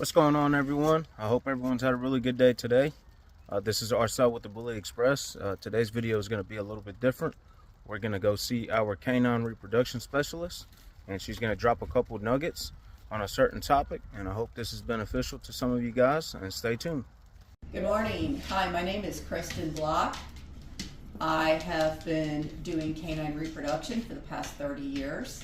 What's going on, everyone? I hope everyone's had a really good day today. This is Arcel with the Bully Express. Today's video is going to be a little bit different. We're going to go see our canine reproduction specialist, and she's going to drop a couple nuggets on a certain topic, and I hope this is beneficial to some of you guys, and stay tuned. Good morning. Hi, my name is Kristen Block. I have been doing canine reproduction for the past 30 years.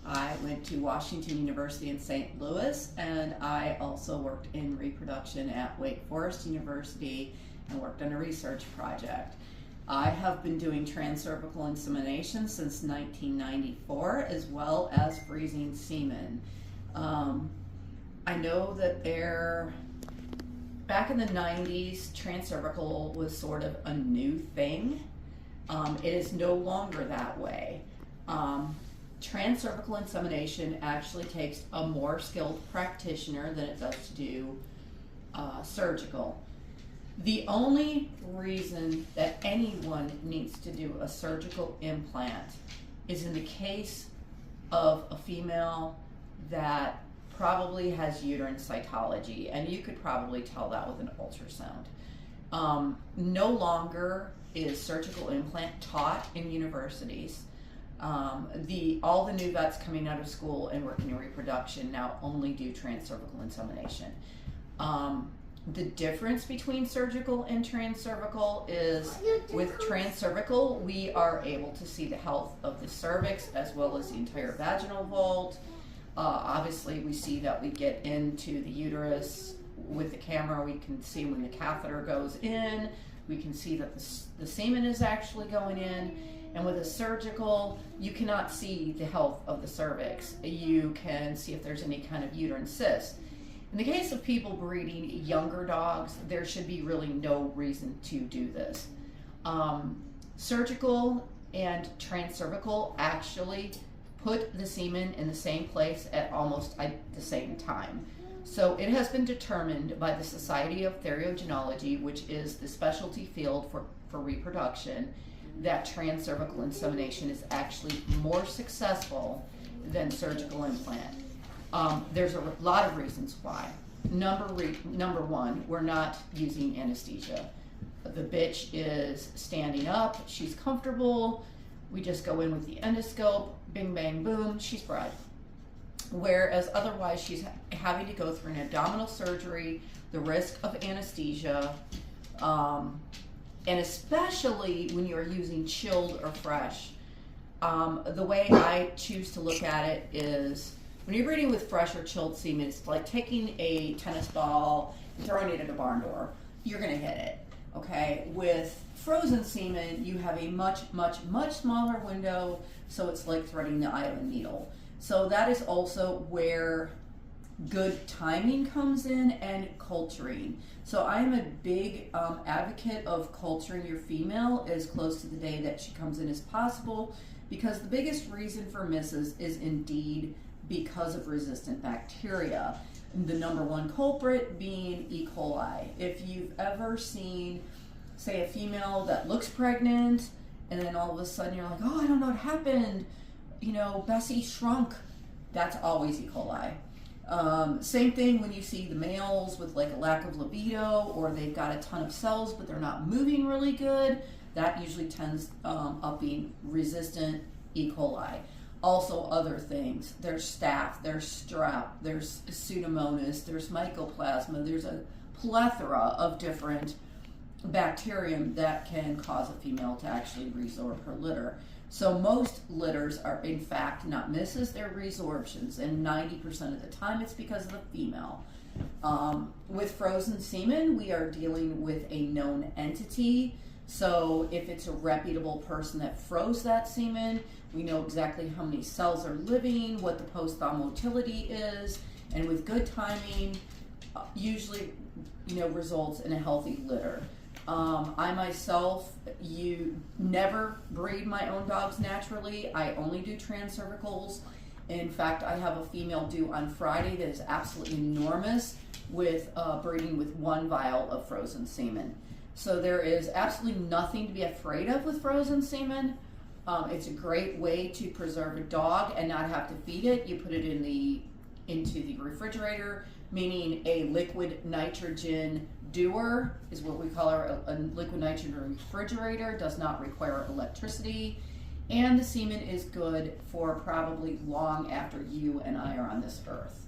I went to Washington University in St. Louis, and I also worked in reproduction at Wake Forest University and worked on a research project. I have been doing transcervical insemination since 1994, as well as freezing semen. I know that back in the 90s, transcervical was sort of a new thing. It is no longer that way. Transcervical insemination actually takes a more skilled practitioner than it does to do surgical. The only reason that anyone needs to do a surgical implant is in the case of a female that probably has uterine cytology, and you could probably tell that with an ultrasound. No longer is surgical implant taught in universities. All the new vets coming out of school and working in reproduction now only do transcervical insemination. The difference between surgical and transcervical is with transcervical, we are able to see the health of the cervix as well as the entire vaginal vault. Obviously, we see that we get into the uterus with the camera. We can see when the catheter goes in. We can see that the semen is actually going in. And with a surgical, you cannot see the health of the cervix. You can see if there's any kind of uterine cyst. In the case of people breeding younger dogs, there should be really no reason to do this. Surgical and transcervical actually put the semen in the same place at almost the same time. So it has been determined by the Society of Theriogenology, which is the specialty field for reproduction, that transcervical insemination is actually more successful than surgical implant. There's a lot of reasons why. Number one, we're not using anesthesia. The bitch is standing up, she's comfortable, we just go in with the endoscope, bing bang boom, she's bred. Whereas otherwise she's having to go through an abdominal surgery, the risk of anesthesia, and especially when you're using chilled or fresh. The way I choose to look at it is when you're breeding with fresh or chilled semen, it's like taking a tennis ball and throwing it at a barn door. You're gonna hit it, okay? With frozen semen, you have a much, much, much smaller window, so it's like threading the eye of a needle. So that is also where good timing comes in, and culturing. So I'm a big advocate of culturing your female as close to the day that she comes in as possible, because the biggest reason for misses is indeed because of resistant bacteria. The number one culprit being E. coli. If you've ever seen, say, a female that looks pregnant, and then all of a sudden you're like, oh, I don't know what happened, you know, Bessie shrunk, that's always E. coli. Same thing when you see the males with like a lack of libido, or they've got a ton of cells but they're not moving really good. That usually tends up being resistant E. coli. Also other things, there's staph, there's strep, there's pseudomonas, there's mycoplasma, there's a plethora of different bacterium that can cause a female to actually resorb her litter. So most litters are in fact not misses, they're resorptions, and 90% of the time it's because of the female. With frozen semen, we are dealing with a known entity. So if it's a reputable person that froze that semen, we know exactly how many cells are living, what the post-thaw motility is, and with good timing, usually, results in a healthy litter. I myself, never breed my own dogs naturally. I only do transcervicals. In fact, I have a female due on Friday that is absolutely enormous with breeding with 1 vial of frozen semen. So there is absolutely nothing to be afraid of with frozen semen. It's a great way to preserve a dog and not have to feed it. You put it into the refrigerator, meaning a liquid nitrogen doer is what we call a liquid nitrogen refrigerator, does not require electricity, and the semen is good for probably long after you and I are on this earth.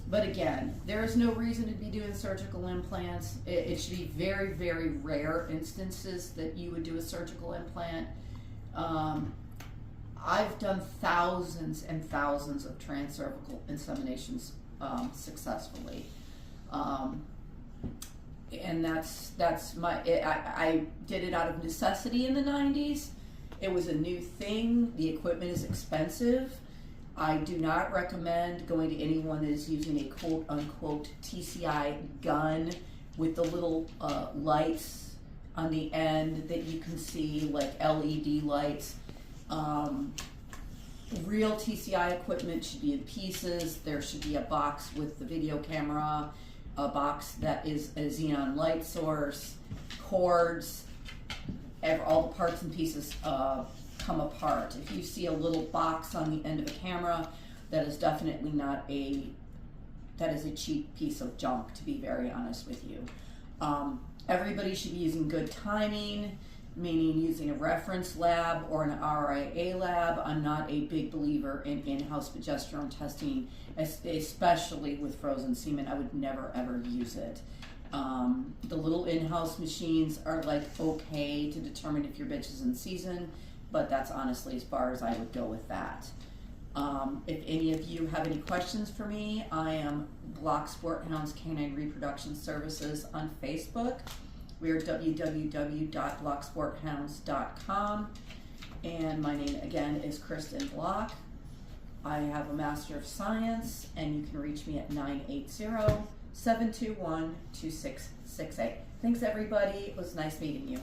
But again, there is no reason to be doing surgical implants. It should be very, very rare instances that you would do a surgical implant. I've done thousands and thousands of transcervical inseminations successfully. And that's my, I did it out of necessity in the 90s. It was a new thing. The equipment is expensive. I do not recommend going to anyone that is using a quote unquote TCI gun with the little lights on the end that you can see, like LED lights. Real TCI equipment should be in pieces. There should be a box with the video camera, a box that is a xenon light source, cords, all the parts and pieces come apart. If you see a little box on the end of a camera, that is definitely not that is a cheap piece of junk, to be very honest with you. Everybody should be using good timing, meaning using a reference lab or an RIA lab. I'm not a big believer in in-house progesterone testing, especially with frozen semen. I would never ever use it. The little in-house machines are like okay to determine if your bitch is in season, but that's honestly as far as I would go with that. If any of you have any questions for me, I am Block Sport Hounds Canine Reproduction Services on Facebook. We are www.blocksporthounds.com, and my name again is Kristen Block. I have a Master of Science, and you can reach me at 980-721-2668. Thanks everybody, it was nice meeting you.